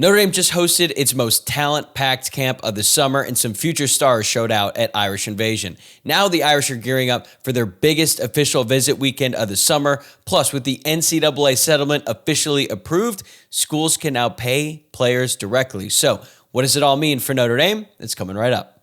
Notre Dame just hosted its most talent-packed camp of the summer, and some future stars showed out at Irish Invasion. Now the Irish are gearing up for their biggest official visit weekend of the summer. Plus, with the NCAA settlement officially approved, schools can now pay players directly. So, what does it all mean for Notre Dame? It's coming right up.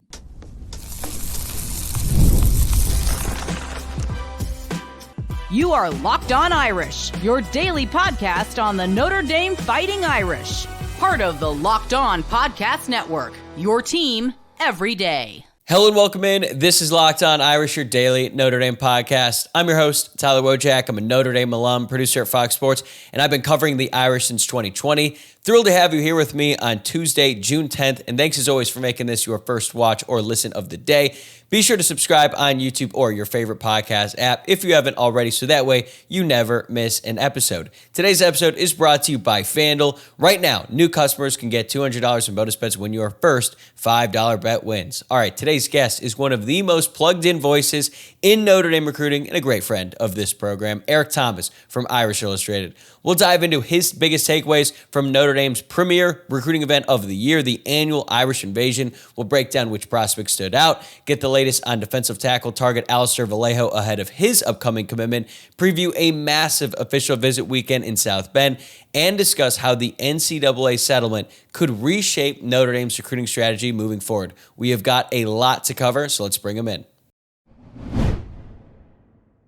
You are Locked On Irish, your daily podcast on the Notre Dame Fighting Irish. Part of the Locked On Podcast Network, your team every day. Hello and welcome in. This is Locked On Irish, your daily Notre Dame podcast. I'm your host, Tyler Wojciak. I'm a Notre Dame alum, producer at Fox Sports, and I've been covering the Irish since 2020. Thrilled to have you here with me on Tuesday, June 10th, and thanks as always for making this your first watch or listen of the day. Be sure to subscribe on YouTube or your favorite podcast app if you haven't already, so that way you never miss an episode. Today's episode is brought to you by FanDuel. Right now, new customers can get $200 in bonus bets when your first $5 bet wins. All right, today's guest is one of the most plugged-in voices in Notre Dame recruiting and a great friend of this program, Eric Thomas from Irish Illustrated. We'll dive into his biggest takeaways from Notre Dame's premier recruiting event of the year, the annual Irish Invasion. We'll break down which prospects stood out, get the latest on defensive tackle target Alister Vallejo ahead of his upcoming commitment, preview a massive official visit weekend in South Bend, and discuss how the NCAA settlement could reshape Notre Dame's recruiting strategy moving forward. We have got a lot to cover, so let's bring him in.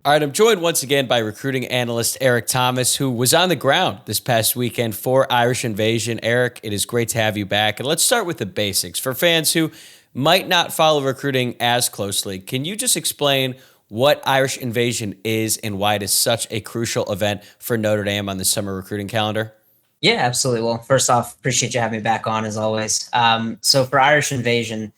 All right, I'm joined once again by recruiting analyst Eric Thomas, who was on the ground this past weekend for Irish Invasion. Eric, it is great to have you back. And let's start with the basics. For fans who might not follow recruiting as closely, can you just explain what Irish Invasion is and why it is such a crucial event for Notre Dame on the summer recruiting calendar? Yeah, absolutely. Well, first off, appreciate you having me back on as always. So for Irish Invasion,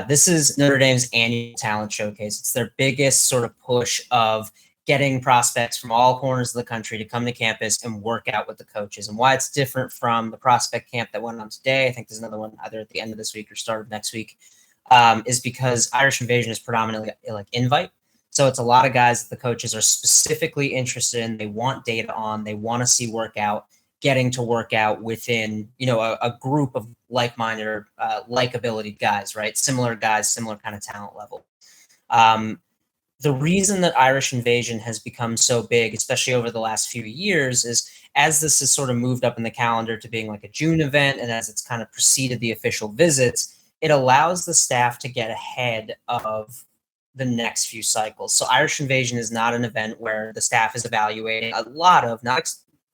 this is Notre Dame's annual talent showcase. It's their biggest sort of push of getting prospects from all corners of the country to come to campus and work out with the coaches. And why it's different from the prospect camp that went on today, I think there's another one either at the end of this week or start of next week, is because Irish Invasion is predominantly like invite. So it's a lot of guys that the coaches are specifically interested in. They want data on, they want to see workout, getting to work out within, a group of like-minded or like-ability guys, right? Similar guys, similar kind of talent level. The reason that Irish Invasion has become so big, especially over the last few years, is as this has sort of moved up in the calendar to being like a June event, and as it's kind of preceded the official visits, it allows the staff to get ahead of the next few cycles. So Irish Invasion is not an event where the staff is evaluating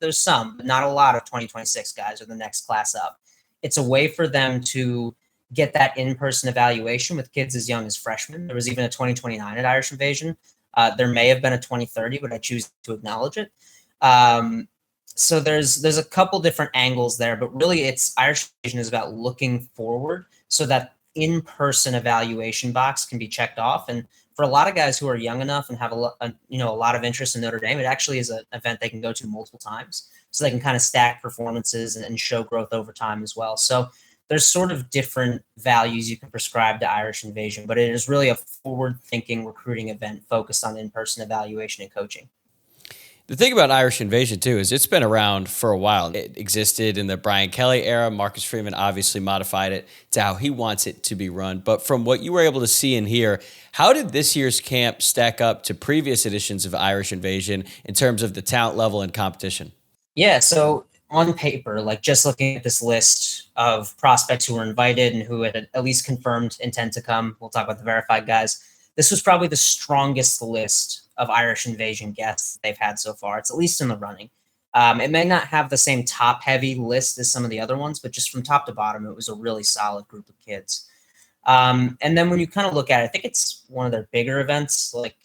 there's some, but not a lot of 2026 guys or the next class up. It's a way for them to get that in-person evaluation with kids as young as freshmen. There was even a 2029 at Irish Invasion. There may have been a 2030, but I choose to acknowledge it. So there's a couple different angles there, but really Irish Invasion is about looking forward so that in-person evaluation box can be checked off. And for a lot of guys who are young enough and have a lot of interest in Notre Dame, it actually is an event they can go to multiple times, so they can kind of stack performances and show growth over time as well. So there's sort of different values you can prescribe to Irish Invasion, but it is really a forward-thinking recruiting event focused on in-person evaluation and coaching. The thing about Irish Invasion, too, is it's been around for a while. It existed in the Brian Kelly era. Marcus Freeman obviously modified it to how he wants it to be run. But from what you were able to see and hear, how did this year's camp stack up to previous editions of Irish Invasion in terms of the talent level and competition? Yeah, so on paper, like just looking at this list of prospects who were invited and who had at least confirmed intent to come, we'll talk about the verified guys, this was probably the strongest list of Irish Invasion guests they've had so far. It's at least in the running. It may not have the same top-heavy list as some of the other ones, but just from top to bottom, it was a really solid group of kids. And then when you kind of look at it, I think it's one of their bigger events. Like,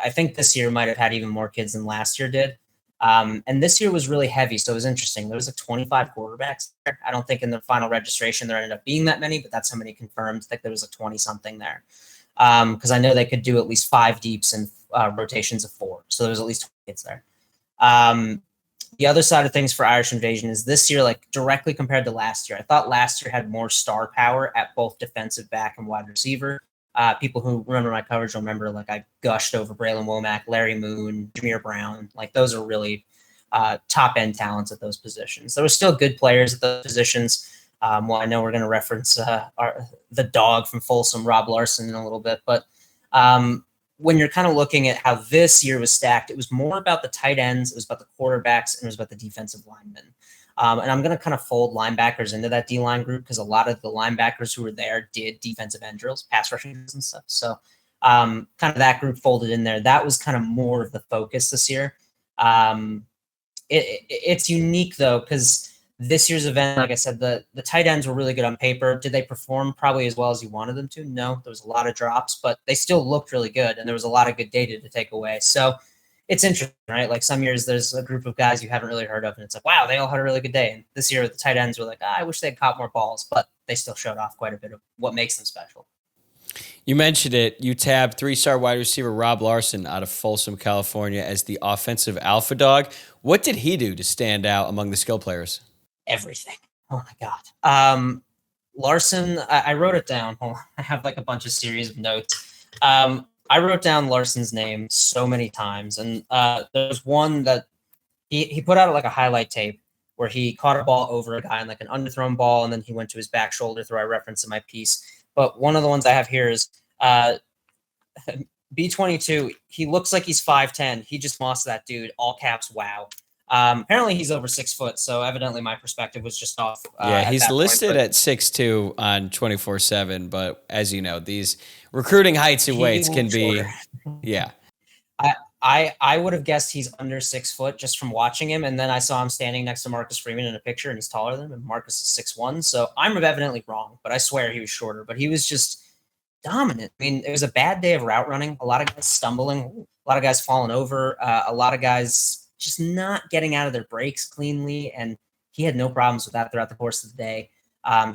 I think this year might have had even more kids than last year did. And this year was really heavy, so it was interesting. There was like 25 quarterbacks there. I don't think in the final registration there ended up being that many, but that's how many confirmed. I think there was like 20-something there. Because I know they could do at least 5 deeps and rotations of 4. So there was at least 20 kids there. The other side of things for Irish Invasion is this year, like directly compared to last year, I thought last year had more star power at both defensive back and wide receiver. People who remember my coverage will remember, like, I gushed over Braylon Womack, Larry Moon, Jameer Brown. Like, those are really top end talents at those positions. There were still good players at those positions. Well, I know we're going to reference the dog from Folsom, Rob Larson, in a little bit, but when you're kind of looking at how this year was stacked, it was more about the tight ends, it was about the quarterbacks, and it was about the defensive linemen. And I'm going to kind of fold linebackers into that D-line group because a lot of the linebackers who were there did defensive end drills, pass rushing drills and stuff. So kind of that group folded in there. That was kind of more of the focus this year. It's unique, though, because this year's event, like I said, the tight ends were really good on paper. Did they perform probably as well as you wanted them to? No, there was a lot of drops, but they still looked really good, and there was a lot of good data to take away. So it's interesting, right? Like some years there's a group of guys you haven't really heard of, and it's like, wow, they all had a really good day. And this year the tight ends were like, I wish they'd caught more balls, but they still showed off quite a bit of what makes them special. You mentioned it. You tabbed 3-star wide receiver Rob Larson out of Folsom, California as the offensive alpha dog. What did he do to stand out among the skill players? Everything. Oh my God. Larson, I wrote it down. Hold on. I have like a bunch of series of notes. I wrote down Larson's name so many times. And there's one that he put out like a highlight tape where he caught a ball over a guy in like an underthrown ball, and then he went to his back shoulder throw I referenced in my piece. But one of the ones I have here is B22. He looks like he's 5'10". He just mossed that dude. All caps, wow. Apparently he's over 6 foot, so evidently my perspective was just off. Yeah, he's listed at 6'2" on 24/7, but as you know, these recruiting heights and weights can be, yeah. I would have guessed he's under 6 foot just from watching him, and then I saw him standing next to Marcus Freeman in a picture, and he's taller than him, and Marcus is 6'1", so I'm evidently wrong, but I swear he was shorter, but he was just dominant. I mean, it was a bad day of route running, a lot of guys stumbling, a lot of guys falling over, a lot of guys just not getting out of their breaks cleanly, and he had no problems with that throughout the course of the day.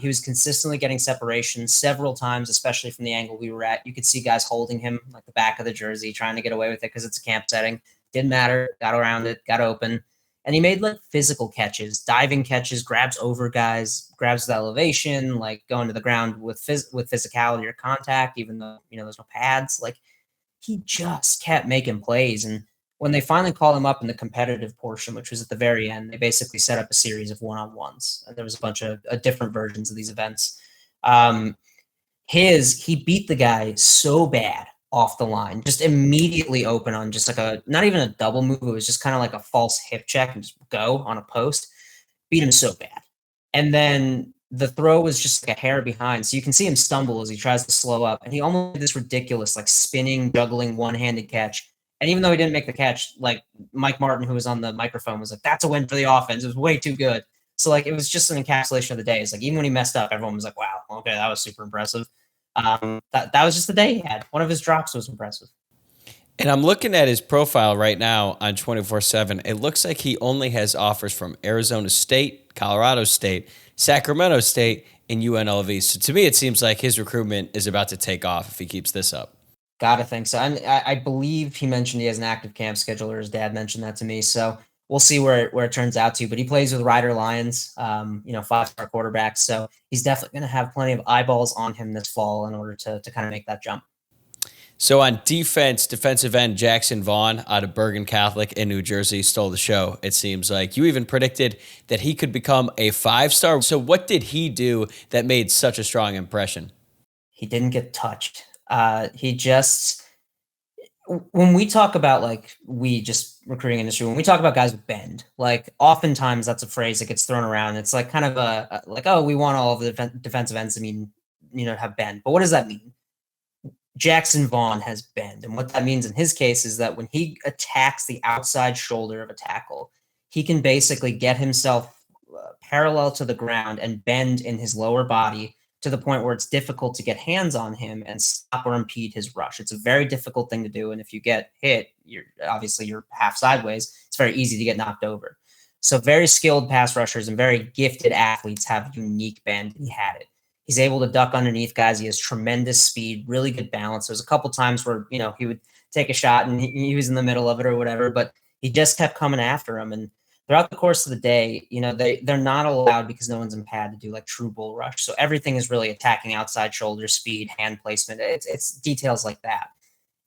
He was consistently getting separation several times, especially from the angle we were at. You could see guys holding him like the back of the jersey, trying to get away with it because it's a camp setting. Didn't matter. Got around it, got open. And he made like physical catches, diving catches, grabs over guys, grabs the elevation, like going to the ground with physicality or contact, even though, there's no pads. Like he just kept making plays. And when they finally called him up in the competitive portion, which was at the very end, they basically set up a series of one-on-ones. And there was a bunch of different versions of these events. He beat the guy so bad off the line, just immediately open on just like not even a double move. It was just kind of like a false hip check and just go on a post. Beat him so bad. And then the throw was just like a hair behind. So you can see him stumble as he tries to slow up. And he almost did this ridiculous, like spinning, juggling, one-handed catch. And even though he didn't make the catch, like Mike Martin, who was on the microphone, was like, that's a win for the offense. It was way too good. So like, it was just an encapsulation of the day. It's like, even when he messed up, everyone was like, wow, okay, that was super impressive. That was just the day he had. One of his drops was impressive. And I'm looking at his profile right now on 24/7. It looks like he only has offers from Arizona State, Colorado State, Sacramento State, and UNLV. So to me, it seems like his recruitment is about to take off if he keeps this up. Gotta think so. And I believe he mentioned he has an active camp schedule, or his dad mentioned that to me. So we'll see where it turns out to. But he plays with Ryder Lions, 5-star quarterbacks. So he's definitely going to have plenty of eyeballs on him this fall in order to kind of make that jump. So on defense, defensive end Jackson Vaughn out of Bergen Catholic in New Jersey stole the show, it seems like. You even predicted that he could become a 5-star. So what did he do that made such a strong impression? He didn't get touched. When we talk about recruiting industry, when we talk about guys with bend, like oftentimes that's a phrase that gets thrown around. It's like kind of we want all of the defensive ends to have bend. But what does that mean? Jackson Vaughn has bend. And what that means in his case is that when he attacks the outside shoulder of a tackle, he can basically get himself parallel to the ground and bend in his lower body to the point where it's difficult to get hands on him and stop or impede his rush. It's a very difficult thing to do. And if you get hit, you're half sideways. It's very easy to get knocked over. So very skilled pass rushers and very gifted athletes have unique bend. He had it. He's able to duck underneath guys. He has tremendous speed, really good balance. There's a couple times where, he would take a shot and he was in the middle of it or whatever, but he just kept coming after him. And throughout the course of the day, they're not allowed, because no one's in pad, to do like true bull rush. So everything is really attacking outside shoulder, speed, hand placement. It's details like that.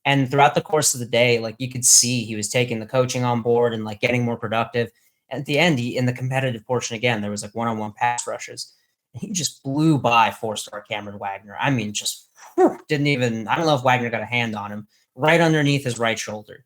And throughout the course of the day, like you could see he was taking the coaching on board and like getting more productive. at the end, in the competitive portion again, there was like one-on-one pass rushes. And he just blew by 4-star Cameron Wagner. I mean, just didn't even, I don't know if Wagner got a hand on him, right underneath his right shoulder.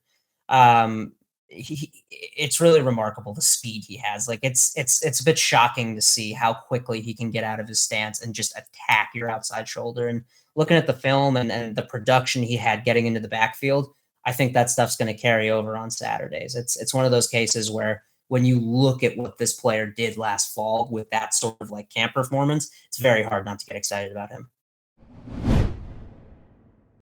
It's really remarkable the speed he has. Like it's a bit shocking to see how quickly he can get out of his stance and just attack your outside shoulder. And looking at the film and the production he had getting into the backfield, I think that stuff's going to carry over on Saturdays. It's one of those cases where when you look at what this player did last fall with that sort of like camp performance, it's very hard not to get excited about him.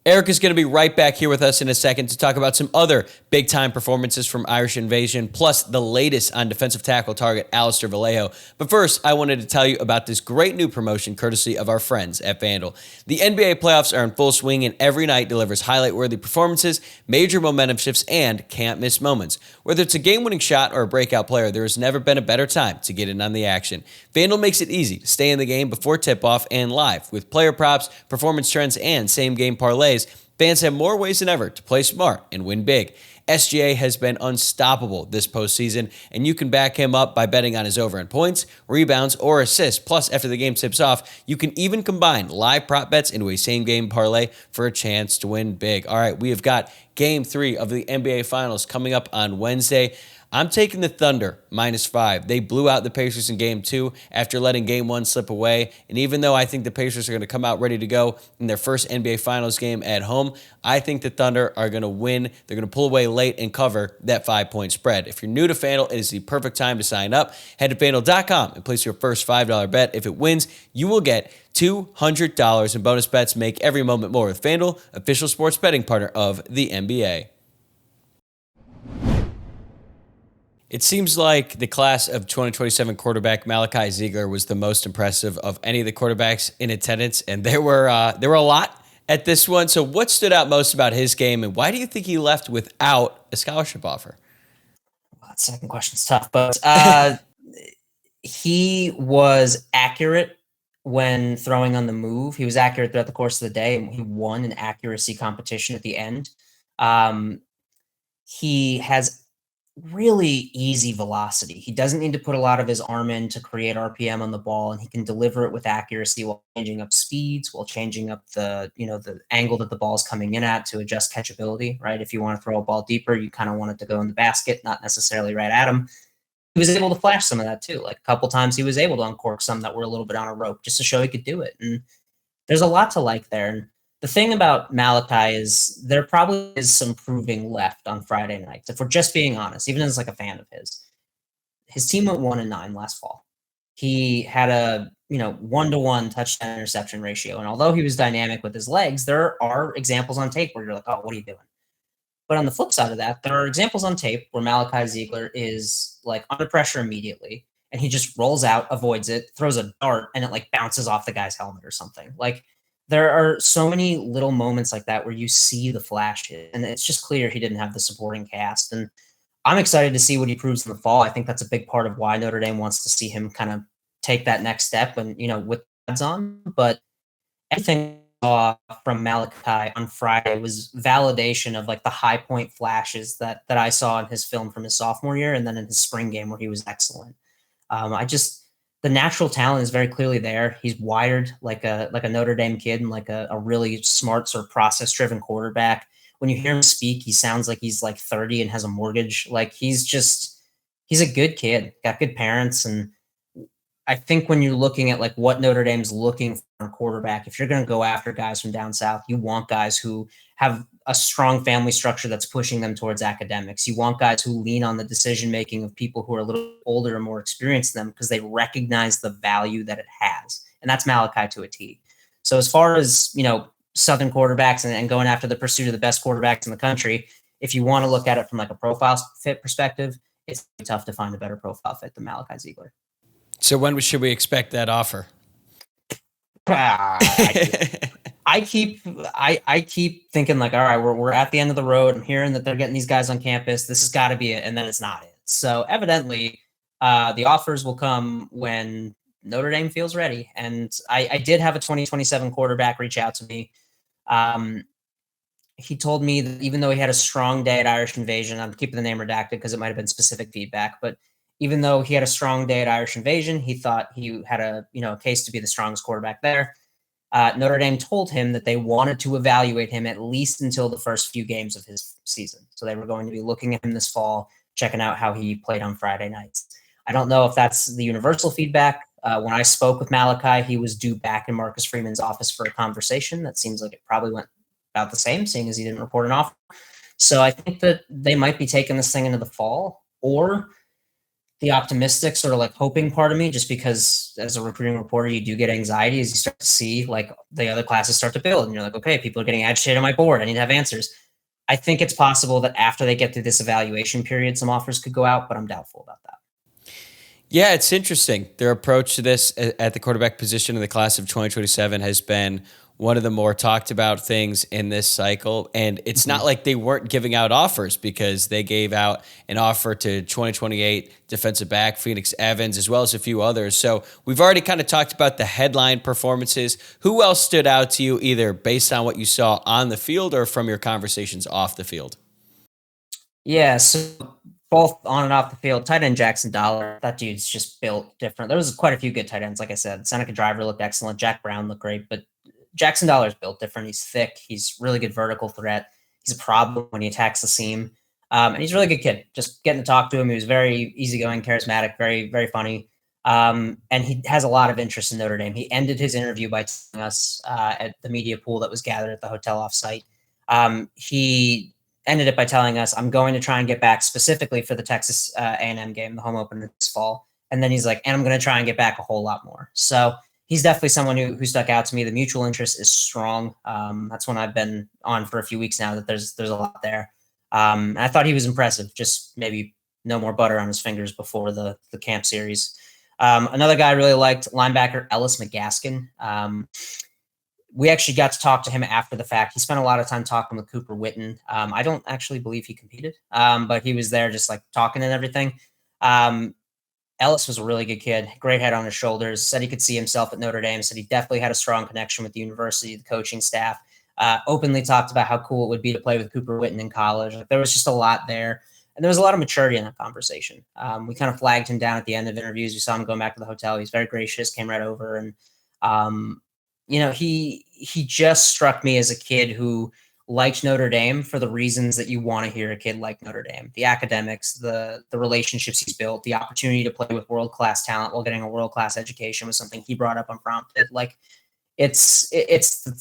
Eric is going to be right back here with us in a second to talk about some other big-time performances from Irish Invasion, plus the latest on defensive tackle target Alister Vallejo. But first, I wanted to tell you about this great new promotion courtesy of our friends at FanDuel. The NBA playoffs are in full swing, and every night delivers highlight-worthy performances, major momentum shifts, and can't-miss moments. Whether it's a game-winning shot or a breakout player, there has never been a better time to get in on the action. FanDuel makes it easy to stay in the game before tip-off and live. With player props, performance trends, and same-game parlays, fans have more ways than ever to play smart and win big. SGA has been unstoppable this postseason, and you can back him up by betting on his over in points, rebounds, or assists. Plus, after the game tips off, you can even combine live prop bets into a same-game parlay for a chance to win big. All right, we have got Game 3 of the NBA Finals coming up on Wednesday. I'm taking the Thunder -5. They blew out the Pacers in Game 2 after letting Game 1 slip away. And even though I think the Pacers are going to come out ready to go in their first NBA Finals game at home, I think the Thunder are going to win. They're going to pull away late and cover that 5-point spread. If you're new to FanDuel, it is the perfect time to sign up. Head to FanDuel.com and place your first $5 bet. If it wins, you will get $200 in bonus bets. Make every moment more with FanDuel, official sports betting partner of the NBA. It seems like the class of 2027 quarterback Malachi Zeigler was the most impressive of any of the quarterbacks in attendance, and there were a lot at this one. So what stood out most about his game, and why do you think he left without a scholarship offer? Well, that second question's tough, but he was accurate when throwing on the move. He was accurate throughout the course of the day, and he won an accuracy competition at the end. He has really easy velocity. He doesn't need to put a lot of his arm in to create RPM on the ball, and he can deliver it with accuracy while changing up speeds, while changing up the angle that the ball is coming in at to adjust catchability, right? If you want to throw a ball deeper, you kind of want it to go in the basket, not necessarily right at him. He was able to flash some of that too. Like a couple times he was able to uncork some that were a little bit on a rope just to show he could do it. And there's a lot to like there. And the thing about Malachi is there probably is some proving left on Friday nights. If we're just being honest, even as like a fan of his team went 1-9 last fall. He had a 1-to-1 touchdown interception ratio. And although he was dynamic with his legs, there are examples on tape where you're like, oh, what are you doing? But on the flip side of that, there are examples on tape where Malachi Zeigler is like under pressure immediately, and he just rolls out, avoids it, throws a dart, and it like bounces off the guy's helmet or something. Like there are so many little moments like that where you see the flashes, and it's just clear he didn't have the supporting cast. And I'm excited to see what he proves in the fall. I think that's a big part of why Notre Dame wants to see him kind of take that next step and, with pads on. But everything from Malachi on Friday was validation of like the high point flashes that I saw in his film from his sophomore year, and then in his spring game where he was excellent. The natural talent is very clearly there. He's wired like a Notre Dame kid and like a really smart sort of process driven quarterback. When you hear him speak, he sounds like he's like 30 and has a mortgage. Like he's a good kid, got good parents. And I think when you're looking at like what Notre Dame's looking for a quarterback, if you're going to go after guys from down south, you want guys who have a strong family structure that's pushing them towards academics. You want guys who lean on the decision-making of people who are a little older and more experienced than them because they recognize the value that it has. And that's Malachi to a T. So as far as, Southern quarterbacks and going after the pursuit of the best quarterbacks in the country, if you want to look at it from like a profile fit perspective, it's tough to find a better profile fit than Malachi Zeigler. So when should we expect that offer? I keep thinking like, all right, we're at the end of the road. I'm hearing that they're getting these guys on campus. This has got to be it, and then it's not it. So evidently, the offers will come when Notre Dame feels ready. And I did have a 2027 quarterback reach out to me. He told me that even though he had a strong day at Irish Invasion, I'm keeping the name redacted because it might have been specific feedback, but even though he had a strong day at Irish Invasion, he thought he had a case to be the strongest quarterback there. Notre Dame told him that they wanted to evaluate him at least until the first few games of his season. So they were going to be looking at him this fall, checking out how he played on Friday nights. I don't know if that's the universal feedback. When I spoke with Malachi, he was due back in Marcus Freeman's office for a conversation. That seems like it probably went about the same, seeing as he didn't report an offer. So I think that they might be taking this thing into the fall, or the optimistic sort of like hoping part of me, just because as a recruiting reporter, you do get anxiety as you start to see like the other classes start to build and you're like, okay, people are getting agitated on my board. I need to have answers. I think it's possible that after they get through this evaluation period, some offers could go out, but I'm doubtful about that. Yeah, it's interesting. Their approach to this at the quarterback position in the class of 2027 has been one of the more talked about things in this cycle. And it's not like they weren't giving out offers, because they gave out an offer to 2028 defensive back Phoenix Evans, as well as a few others. So we've already kind of talked about the headline performances. Who else stood out to you, either based on what you saw on the field or from your conversations off the field? Yeah, so both on and off the field, tight end Jackson Dollar, that dude's just built different. There was quite a few good tight ends, like I said. Seneca Driver looked excellent. Jack Brown looked great, but Jackson Dollar is built different. He's thick. He's really good vertical threat. He's a problem when he attacks the seam. And he's a really good kid. Just getting to talk to him. He was very easygoing, charismatic, very, very funny. And he has a lot of interest in Notre Dame. He ended his interview by telling us at the media pool that was gathered at the hotel offsite. He ended it by telling us, I'm going to try and get back specifically for the Texas A&M game, the home opener this fall. And then he's like, and I'm going to try and get back a whole lot more. So he's definitely someone who stuck out to me. The mutual interest is strong. That's one I've been on for a few weeks now, that there's a lot there. I thought he was impressive, just maybe no more butter on his fingers before the camp series. Another guy I really liked, linebacker Ellis McGaskin. We actually got to talk to him after the fact. He spent a lot of time talking with Cooper Witten. I don't actually believe he competed, but he was there just like talking and everything. Ellis was a really good kid, great head on his shoulders, said he could see himself at Notre Dame, said he definitely had a strong connection with the university, the coaching staff, openly talked about how cool it would be to play with Cooper Witten in college. Like, there was just a lot there. And there was a lot of maturity in that conversation. We kind of flagged him down at the end of interviews. We saw him going back to the hotel. He's very gracious, came right over. And, he just struck me as a kid who liked Notre Dame for the reasons that you want to hear a kid like Notre Dame. The academics, the relationships he's built, the opportunity to play with world-class talent while getting a world-class education was something he brought up unprompted. Like, it's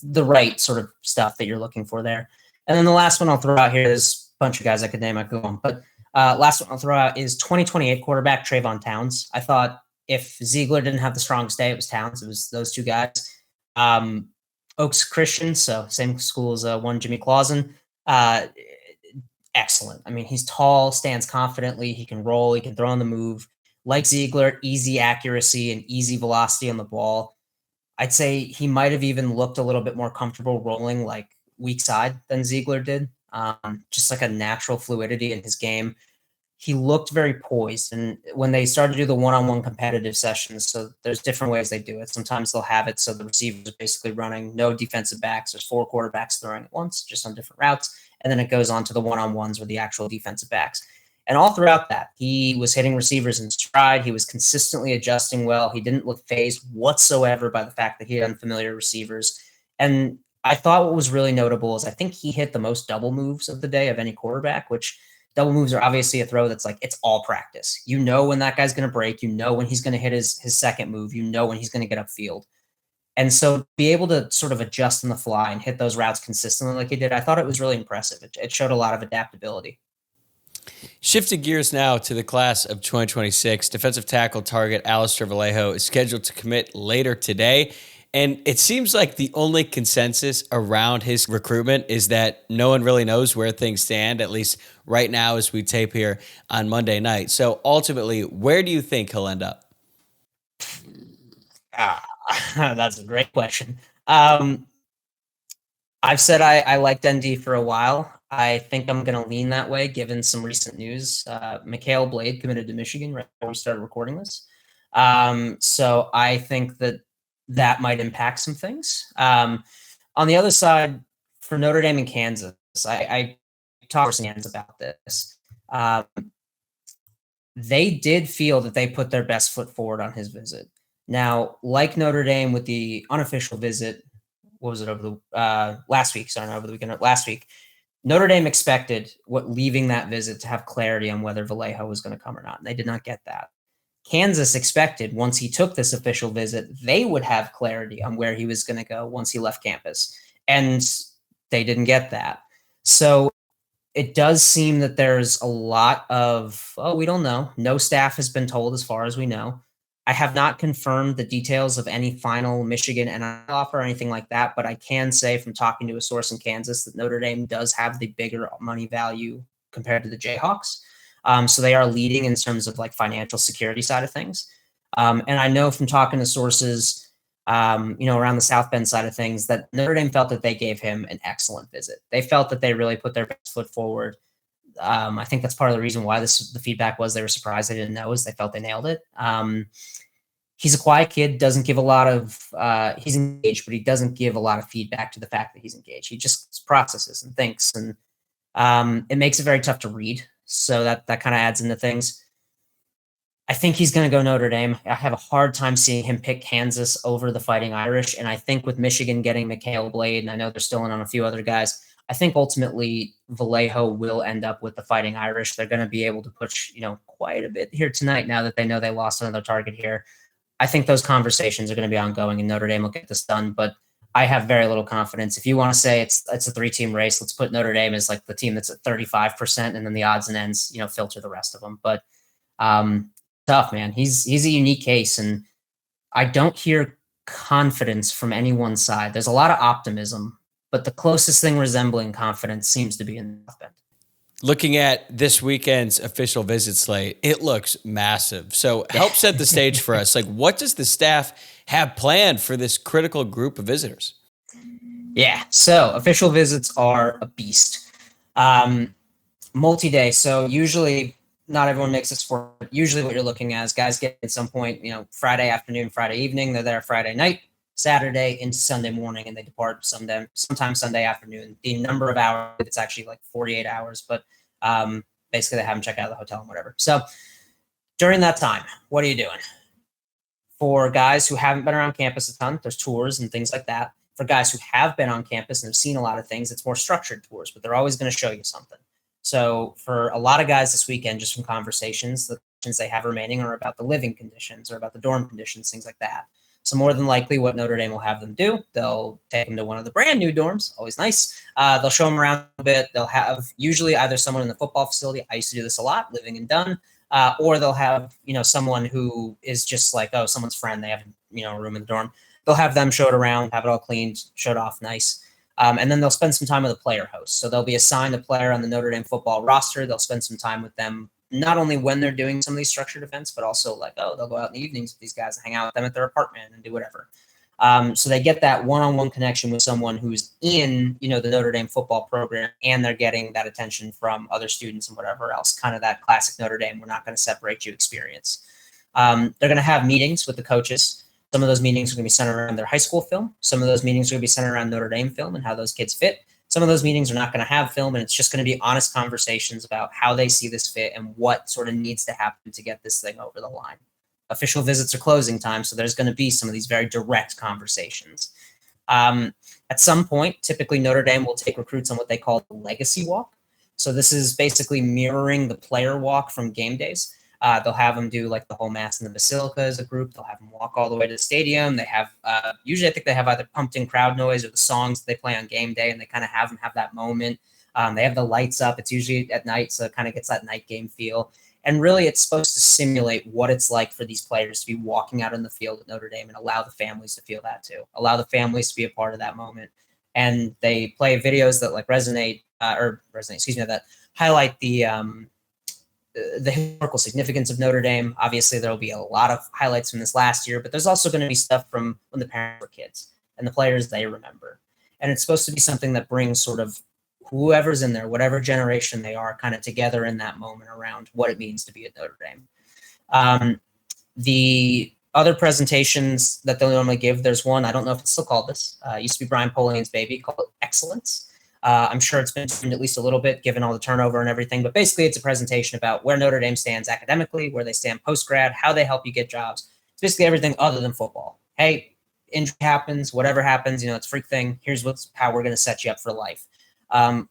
the right sort of stuff that you're looking for there. And then the last one I'll throw out here is a bunch of guys I could name. I could go on. But last one I'll throw out is 2028 quarterback Trayvon Towns. I thought if Zeigler didn't have the strongest day, it was Towns. It was those two guys. Oaks Christian, so same school as one Jimmy Clausen. Excellent. I mean, he's tall, stands confidently. He can roll. He can throw on the move. Like Zeigler, easy accuracy and easy velocity on the ball. I'd say he might have even looked a little bit more comfortable rolling like weak side than Zeigler did. Just like a natural fluidity in his game. He looked very poised. And when they started to do the one-on-one competitive sessions, so there's different ways they do it. Sometimes they'll have it so the receiver is basically running no defensive backs. There's 4 quarterbacks throwing at once, just on different routes. And then it goes on to the one-on-ones with the actual defensive backs. And all throughout that, he was hitting receivers in stride. He was consistently adjusting well. He didn't look phased whatsoever by the fact that he had unfamiliar receivers. And I thought what was really notable is I think he hit the most double moves of the day of any quarterback, which double moves are obviously a throw that's like, it's all practice. You know when that guy's going to break. You know when he's going to hit his second move. You know when he's going to get upfield. And so be able to sort of adjust on the fly and hit those routes consistently like he did, I thought it was really impressive. It showed a lot of adaptability. Shifting gears now to the class of 2026, defensive tackle target Alister Vallejo is scheduled to commit later today. And it seems like the only consensus around his recruitment is that no one really knows where things stand, at least right now as we tape here on Monday night. So ultimately, where do you think he'll end up? That's a great question. I've said I liked ND for a while. I think I'm going to lean that way given some recent news. Mikhail Blade committed to Michigan right before we started recording this. So I think that might impact some things. On the other side, for Notre Dame and Kansas, I talked to Kansas about this. they did feel that they put their best foot forward on his visit. Now, like Notre Dame with the unofficial visit, what was it over the last week? Sorry, not over the weekend, last week. Notre Dame expected leaving that visit to have clarity on whether Vallejo was going to come or not, and they did not get that. Kansas expected once he took this official visit, they would have clarity on where he was going to go once he left campus, and they didn't get that. So it does seem that there's a lot of, we don't know. No staff has been told as far as we know. I have not confirmed the details of any final Michigan NIL offer or anything like that, but I can say from talking to a source in Kansas that Notre Dame does have the bigger money value compared to the Jayhawks. So they are leading in terms of like financial security side of things. And I know from talking to sources, around the South Bend side of things, that Notre Dame felt that they gave him an excellent visit. They felt that they really put their best foot forward. I think that's part of the reason why the feedback was they were surprised they didn't know, is they felt they nailed it. He's a quiet kid, doesn't give a lot of, he's engaged, but he doesn't give a lot of feedback to the fact that he's engaged. He just processes and thinks, and it makes it very tough to read. So that kind of adds into things. I think he's going to go Notre Dame. I have a hard time seeing him pick Kansas over the Fighting Irish. And I think with Michigan getting Mikhail Blade, and I know they're still in on a few other guys, I think ultimately Vallejo will end up with the Fighting Irish. They're going to be able to push, quite a bit here tonight now that they know they lost another target here. I think those conversations are going to be ongoing, and Notre Dame will get this done. But I have very little confidence. If you want to say it's a 3-team race, let's put Notre Dame as like the team that's at 35%, and then the odds and ends, filter the rest of them. But tough, man. He's a unique case, and I don't hear confidence from any one side. There's a lot of optimism, but the closest thing resembling confidence seems to be in South Bend. Looking at this weekend's official visit slate, it looks massive. So help set the stage for us. Like, what does the staff have planned for this critical group of visitors? Yeah, so official visits are a beast. Multi-day. So usually not everyone makes this for, usually what you're looking at is guys get at some point, Friday afternoon, Friday evening, they're there Friday night, Saturday into Sunday morning, and they depart sometime Sunday afternoon. The number of hours, it's actually like 48 hours, but basically they have them check out of the hotel and whatever. So during that time, what are you doing? For guys who haven't been around campus a ton, there's tours and things like that. For guys who have been on campus and have seen a lot of things, it's more structured tours, but they're always going to show you something. So for a lot of guys this weekend, just from conversations, the questions they have remaining are about the living conditions or about the dorm conditions, things like that. So more than likely what Notre Dame will have them do, they'll take them to one of the brand new dorms, always nice. They'll show them around a bit. They'll have usually either someone in the football facility, I used to do this a lot, living in Dunn, or they'll have, someone who is just like, someone's friend, they have, a room in the dorm. They'll have them show it around, have it all cleaned, showed off nice. And then they'll spend some time with a player host. So they'll be assigned a player on the Notre Dame football roster. They'll spend some time with them, not only when they're doing some of these structured events, but also they'll go out in the evenings with these guys and hang out with them at their apartment and do whatever. So they get that one-on-one connection with someone who's in, the Notre Dame football program, and they're getting that attention from other students and whatever else, kind of that classic Notre Dame, we're not going to separate you experience. They're going to have meetings with the coaches. Some of those meetings are going to be centered around their high school film. Some of those meetings are going to be centered around Notre Dame film and how those kids fit. Some of those meetings are not going to have film, and it's just going to be honest conversations about how they see this fit and what sort of needs to happen to get this thing over the line. Official visits are closing time, so there's going to be some of these very direct conversations. At some point, typically Notre Dame will take recruits on what they call the legacy walk. So this is basically mirroring the player walk from game days. They'll have them do like the whole mass in the Basilica as a group. They'll have them walk all the way to the stadium. They have, usually I think they have either pumped in crowd noise or the songs they play on game day, and they kind of have them have that moment. They have the lights up. It's usually at night, so it kind of gets that night game feel. And really it's supposed to simulate what it's like for these players to be walking out in the field at Notre Dame and allow the families to feel that too. Allow the families to be a part of that moment. And they play videos that that highlight the historical significance of Notre Dame. Obviously, there will be a lot of highlights from this last year, but there's also going to be stuff from when the parents were kids and the players they remember. And it's supposed to be something that brings sort of whoever's in there, whatever generation they are, kind of together in that moment around what it means to be at Notre Dame. The other presentations that they'll normally give, there's one, I don't know if it's still called this, it used to be Brian Polian's baby, called Excellence. I'm sure it's been tuned at least a little bit given all the turnover and everything, but basically it's a presentation about where Notre Dame stands academically, where they stand post-grad, how they help you get jobs. It's basically everything other than football. Hey, injury happens, whatever happens, it's a freak thing. Here's how we're going to set you up for life.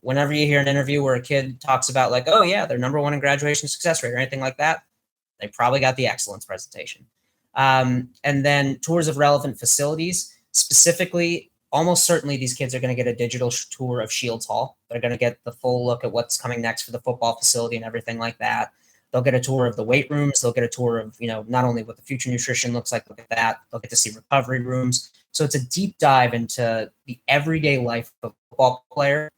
Whenever you hear an interview where a kid talks about like, oh yeah, they're number one in graduation success rate or anything like that, they probably got the excellence presentation. And then tours of relevant facilities, specifically, almost certainly these kids are going to get a digital tour of Shields Hall. They're going to get the full look at what's coming next for the football facility and everything like that. They'll get a tour of the weight rooms. They'll get a tour of, not only what the future nutrition looks like, look at that. They'll get to see recovery rooms. So it's a deep dive into the everyday life of a football player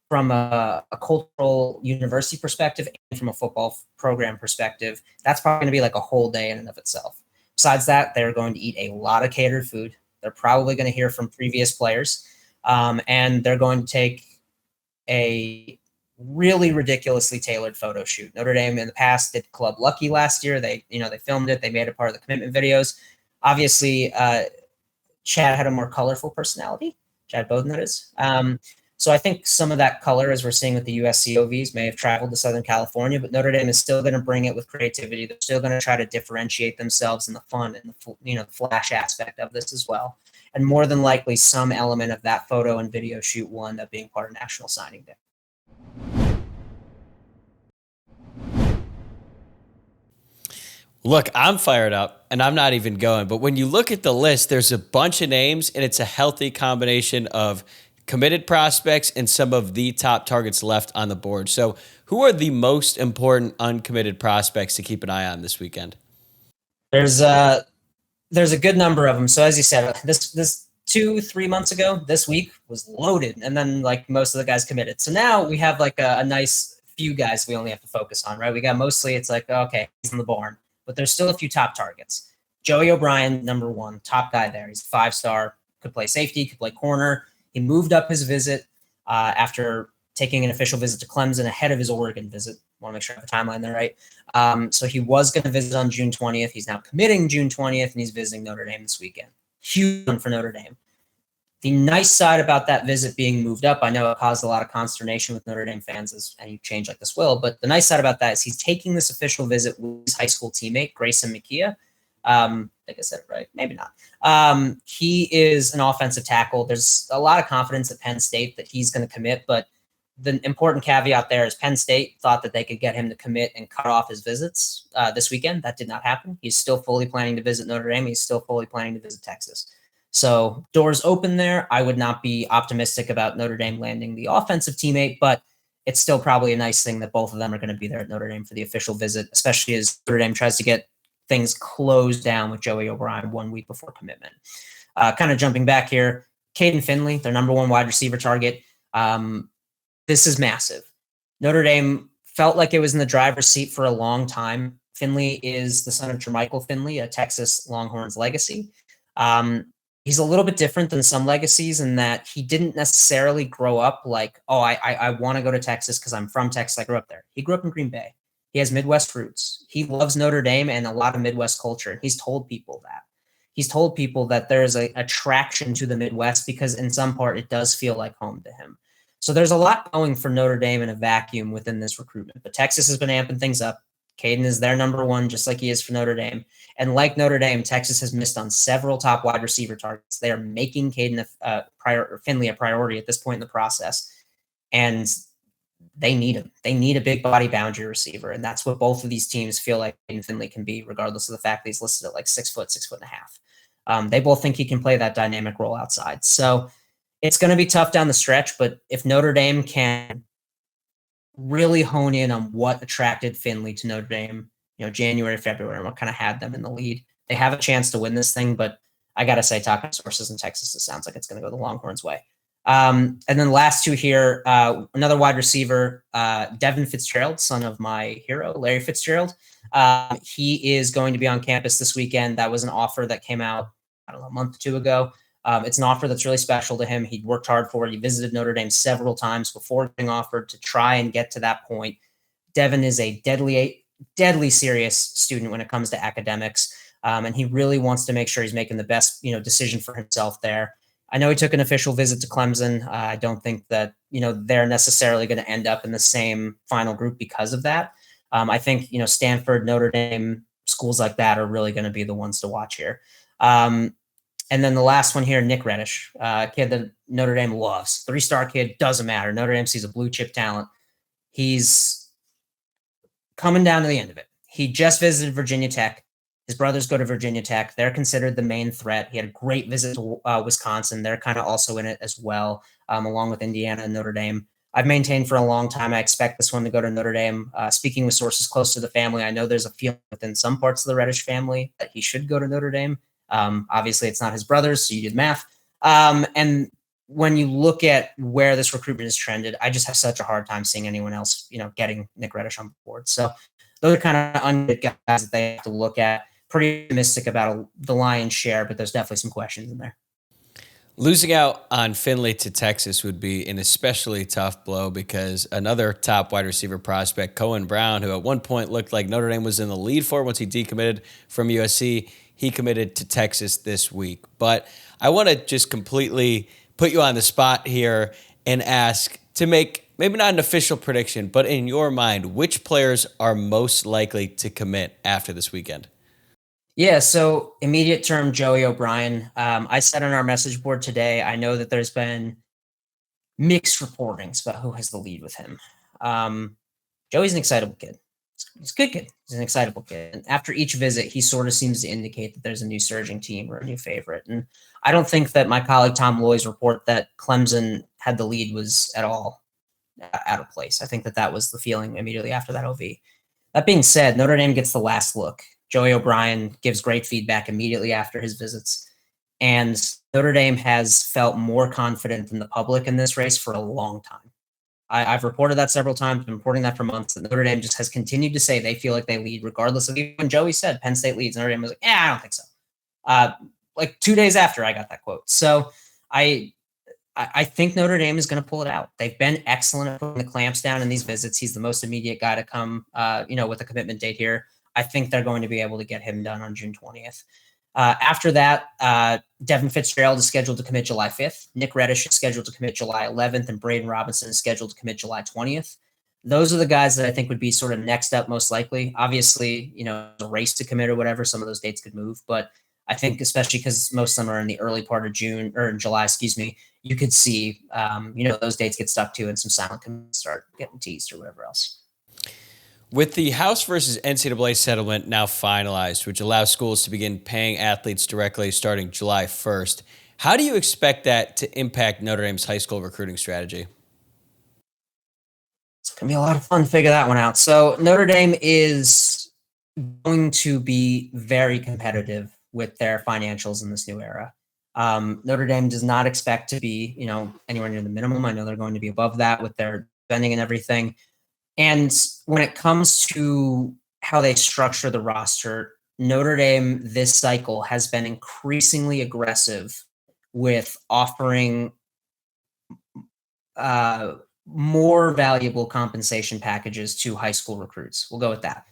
from a cultural university perspective and from a football program perspective. That's probably going to be like a whole day in and of itself. Besides that, they're going to eat a lot of catered food. They're probably going to hear from previous players, and they're going to take a really ridiculously tailored photo shoot. Notre Dame in the past did Club Lucky last year. They filmed it. They made it part of the commitment videos. Obviously, Chad had a more colorful personality. Chad Bowden, that is. So I think some of that color, as we're seeing with the USCOVs, may have traveled to Southern California, but Notre Dame is still going to bring it with creativity. They're still going to try to differentiate themselves in the fun and the flash aspect of this as well. And more than likely, some element of that photo and video shoot will end up being part of National Signing Day. Look, I'm fired up, and I'm not even going. But when you look at the list, there's a bunch of names, and it's a healthy combination of committed prospects and some of the top targets left on the board. So who are the most important uncommitted prospects to keep an eye on this weekend? There's a good number of them. So as you said, this 2-3 months ago, this week was loaded, and then like most of the guys committed. So now we have like a nice few guys we only have to focus on, right? We got mostly it's like, okay, he's in the barn, but there's still a few top targets. Joey O'Brien, number one, top guy there. He's a 5-star, could play safety, could play corner. He moved up his visit after taking an official visit to Clemson ahead of his Oregon visit. Want to make sure I have the timeline there, right? So he was going to visit on June 20th. He's now committing June 20th, and he's visiting Notre Dame this weekend. Huge one for Notre Dame. The nice side about that visit being moved up, I know it caused a lot of consternation with Notre Dame fans, as any change like this will, but the nice side about that is he's taking this official visit with his high school teammate, Grayson McKeah. I think I said it right. Maybe not. He is an offensive tackle. There's a lot of confidence at Penn State that he's going to commit, but the important caveat there is Penn State thought that they could get him to commit and cut off his visits this weekend. That did not happen. He's still fully planning to visit Notre Dame. He's still fully planning to visit Texas. So doors open there. I would not be optimistic about Notre Dame landing the offensive teammate, but it's still probably a nice thing that both of them are going to be there at Notre Dame for the official visit, especially as Notre Dame tries to get things closed down with Joey O'Brien 1 week before commitment. Kind of jumping back here, Caden Finley, their number one wide receiver target. This is massive. Notre Dame felt like it was in the driver's seat for a long time. Finley is the son of Jermichael Finley, a Texas Longhorns legacy. He's a little bit different than some legacies in that he didn't necessarily grow up like, oh, I want to go to Texas because I'm from Texas. I grew up there. He grew up in Green Bay. He has Midwest roots. He loves Notre Dame and a lot of Midwest culture. He's told people that. He's told people that there's a attraction to the Midwest because in some part it does feel like home to him. So there's a lot going for Notre Dame in a vacuum within this recruitment. But Texas has been amping things up. Caden is their number one, just like he is for Notre Dame. And like Notre Dame, Texas has missed on several top wide receiver targets. They are making Caden Finley a priority at this point in the process. And they need him. They need a big body boundary receiver. And that's what both of these teams feel like Caden Finley can be, regardless of the fact that he's listed at like 6 foot, 6.5. They both think he can play that dynamic role outside. So it's going to be tough down the stretch, but if Notre Dame can really hone in on what attracted Finley to Notre Dame, January, February, and what kind of had them in the lead, they have a chance to win this thing. But I got to say, talking to sources in Texas, it sounds like it's going to go the Longhorns' way. And then last two here, another wide receiver, Devin Fitzgerald, son of my hero, Larry Fitzgerald. He is going to be on campus this weekend. That was an offer that came out, a month or two ago. It's an offer that's really special to him. He worked hard for it. He visited Notre Dame several times before being offered to try and get to that point. Devin is a deadly serious student when it comes to academics. And he really wants to make sure he's making the best, decision for himself there. I know he took an official visit to Clemson. I don't think that, they're necessarily going to end up in the same final group because of that. I think, Stanford, Notre Dame, schools like that are really going to be the ones to watch here. And then the last one here, Nick Reddish, a kid that Notre Dame loves. 3-star kid, doesn't matter. Notre Dame sees a blue chip talent. He's coming down to the end of it. He just visited Virginia Tech. His brothers go to Virginia Tech. They're considered the main threat. He had a great visit to Wisconsin. They're kind of also in it as well, along with Indiana and Notre Dame. I've maintained for a long time, I expect this one to go to Notre Dame. Speaking with sources close to the family, I know there's a feeling within some parts of the Reddish family that he should go to Notre Dame. Obviously, it's not his brothers, so you did math. And when you look at where this recruitment is trended, I just have such a hard time seeing anyone else, getting Nick Reddish on board. So those are kind of ungood guys that they have to look at. Pretty optimistic about the lion's share, but there's definitely some questions in there. Losing out on Finley to Texas would be an especially tough blow because another top wide receiver prospect, Cohen Brown, who at one point looked like Notre Dame was in the lead for once he decommitted from USC, he committed to Texas this week. But I want to just completely put you on the spot here and ask to make maybe not an official prediction, but in your mind, which players are most likely to commit after this weekend? Yeah, so immediate term, Joey O'Brien. I said on our message board today, I know that there's been mixed reportings about who has the lead with him. Joey's an excitable kid. He's a good kid. He's an excitable kid. And after each visit, he sort of seems to indicate that there's a new surging team or a new favorite. And I don't think that my colleague Tom Loy's report that Clemson had the lead was at all out of place. I think that was the feeling immediately after that OV. That being said, Notre Dame gets the last look. Joey O'Brien gives great feedback immediately after his visits. And Notre Dame has felt more confident than the public in this race for a long time. I've reported that several times, been reporting that for months, that Notre Dame just has continued to say they feel like they lead, regardless of even when Joey said Penn State leads. Notre Dame was like, I don't think so. Like 2 days after I got that quote. So I think Notre Dame is going to pull it out. They've been excellent at putting the clamps down in these visits. He's the most immediate guy to come, with a commitment date here. I think they're going to be able to get him done on June 20th. After that, Devin Fitzgerald is scheduled to commit July 5th. Nick Reddish is scheduled to commit July 11th, and Braden Robinson is scheduled to commit July 20th. Those are the guys that I think would be sort of next up most likely. Obviously, a race to commit or whatever, some of those dates could move, but I think especially because most of them are in the early part of June or in July, you could see, those dates get stuck to and some silent commits start getting teased or whatever else. With the House versus NCAA settlement now finalized, which allows schools to begin paying athletes directly starting July 1st, how do you expect that to impact Notre Dame's high school recruiting strategy? It's going to be a lot of fun to figure that one out. So Notre Dame is going to be very competitive with their financials in this new era. Notre Dame does not expect to be, anywhere near the minimum. I know they're going to be above that with their spending and everything. And when it comes to how they structure the roster, Notre Dame this cycle has been increasingly aggressive with offering more valuable compensation packages to high school recruits. We'll go with that.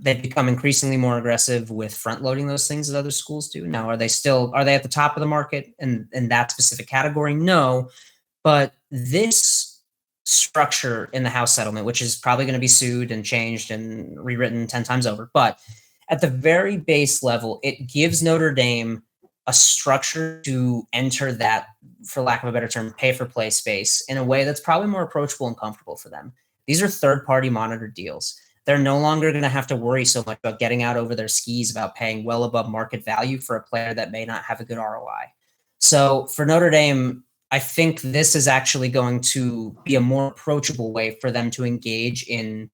They've become increasingly more aggressive with front loading those things that other schools do. Now, are they at the top of the market in that specific category? No, but this structure in the House settlement, which is probably going to be sued and changed and rewritten 10 times over. But at the very base level, it gives Notre Dame a structure to enter that, for lack of a better term, pay for play space in a way that's probably more approachable and comfortable for them. These are third-party monitored deals. They're no longer going to have to worry so much about getting out over their skis about paying well above market value for a player that may not have a good ROI. So for Notre Dame, I think this is actually going to be a more approachable way for them to engage in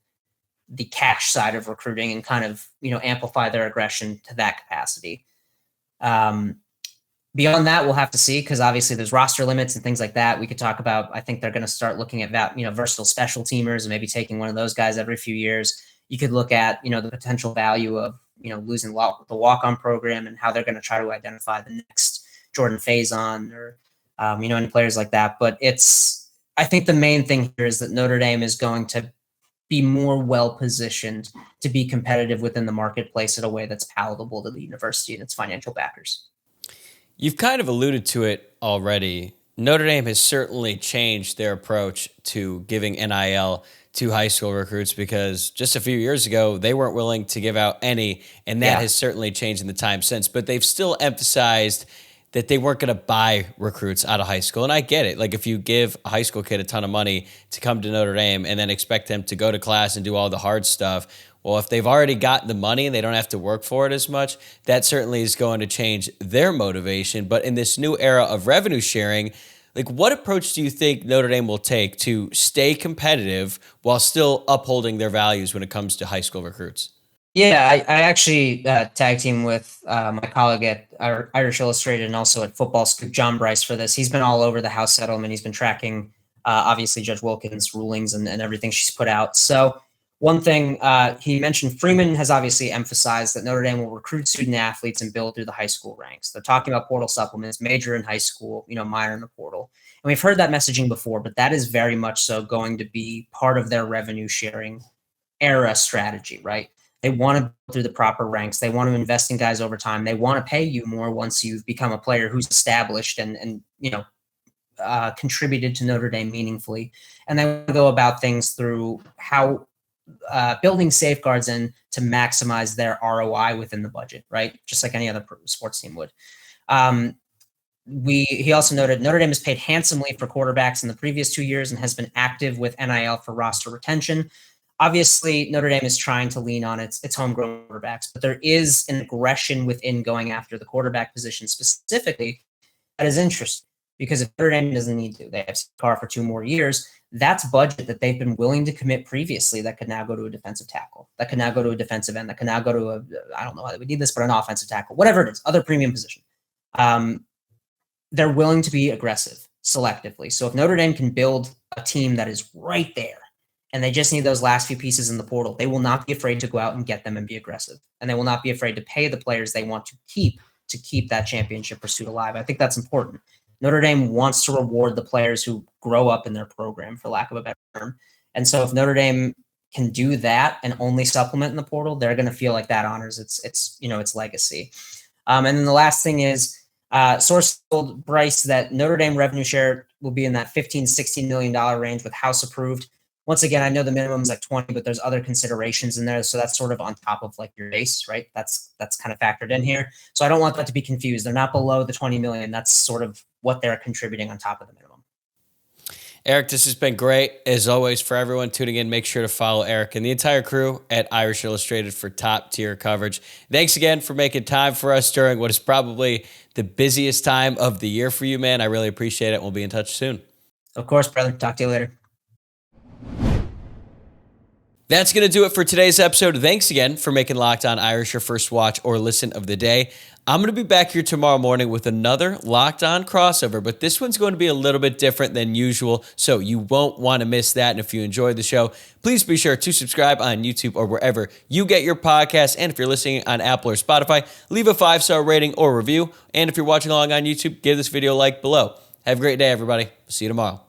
the cash side of recruiting and kind of, amplify their aggression to that capacity. Beyond that, we'll have to see, because obviously there's roster limits and things like that. We could talk about, I think they're going to start looking at that, versatile special teamers and maybe taking one of those guys every few years. You could look at, the potential value of, losing the walk-on program and how they're going to try to identify the next Jordan Faison or, any players like that. But I think the main thing here is that Notre Dame is going to be more well-positioned to be competitive within the marketplace in a way that's palatable to the university and its financial backers. You've kind of alluded to it already, Notre Dame has certainly changed their approach to giving NIL to high school recruits, because just a few years ago, they weren't willing to give out any, and that has certainly changed in the time since. But they've still emphasized that they weren't going to buy recruits out of high school. And I get it. Like, if you give a high school kid a ton of money to come to Notre Dame and then expect them to go to class and do all the hard stuff, well, if they've already got the money and they don't have to work for it as much, that certainly is going to change their motivation. But in this new era of revenue sharing, like, what approach do you think Notre Dame will take to stay competitive while still upholding their values when it comes to high school recruits? Yeah, I actually tag team with my colleague at Irish Illustrated and also at Football Scoop, John Bryce, for this. He's been all over the House settlement. He's been tracking, obviously, Judge Wilkins' rulings and everything she's put out. So one thing he mentioned, Freeman has obviously emphasized that Notre Dame will recruit student athletes and build through the high school ranks. They're talking about portal supplements, major in high school, minor in the portal. And we've heard that messaging before, but that is very much so going to be part of their revenue sharing era strategy, right? They want to go through the proper ranks. They want to invest in guys over time. They want to pay you more once you've become a player who's established and contributed to Notre Dame meaningfully. And they want to go about things through how building safeguards in to maximize their ROI within the budget, right? Just like any other sports team would. He also noted Notre Dame has paid handsomely for quarterbacks in the previous 2 years and has been active with NIL for roster retention. Obviously, Notre Dame is trying to lean on its homegrown quarterbacks, but there is an aggression within going after the quarterback position specifically that is interesting, because if Notre Dame doesn't need to, they have Carr for 2 more years. That's budget that they've been willing to commit previously that could now go to a defensive tackle, that could now go to a defensive end, that could now go to I don't know why we need this, but an offensive tackle, whatever it is, other premium position. They're willing to be aggressive selectively. So if Notre Dame can build a team that is right there, and they just need those last few pieces in the portal, they will not be afraid to go out and get them and be aggressive. And they will not be afraid to pay the players they want to keep that championship pursuit alive. I think that's important. Notre Dame wants to reward the players who grow up in their program, for lack of a better term. And so if Notre Dame can do that and only supplement in the portal, they're going to feel like that honors its legacy. And then the last thing is, source told Bryce that Notre Dame revenue share will be in that $15-16 million range with House approved. Once again, I know the minimum is like 20, but there's other considerations in there. So that's sort of on top of like your base, right? That's kind of factored in here. So I don't want that to be confused. They're not below the 20 million. That's sort of what they're contributing on top of the minimum. Eric, this has been great. As always, for everyone tuning in, make sure to follow Eric and the entire crew at Irish Illustrated for top-tier coverage. Thanks again for making time for us during what is probably the busiest time of the year for you, man. I really appreciate it. We'll be in touch soon. Of course, brother. Talk to you later. That's going to do it for today's episode. Thanks again for making Locked On Irish your first watch or listen of the day. I'm going to be back here tomorrow morning with another Locked On crossover, but this one's going to be a little bit different than usual, so you won't want to miss that. And if you enjoyed the show, please be sure to subscribe on YouTube or wherever you get your podcasts. And if you're listening on Apple or Spotify, leave a 5-star rating or review. And if you're watching along on YouTube, give this video a like below. Have a great day, everybody. See you tomorrow.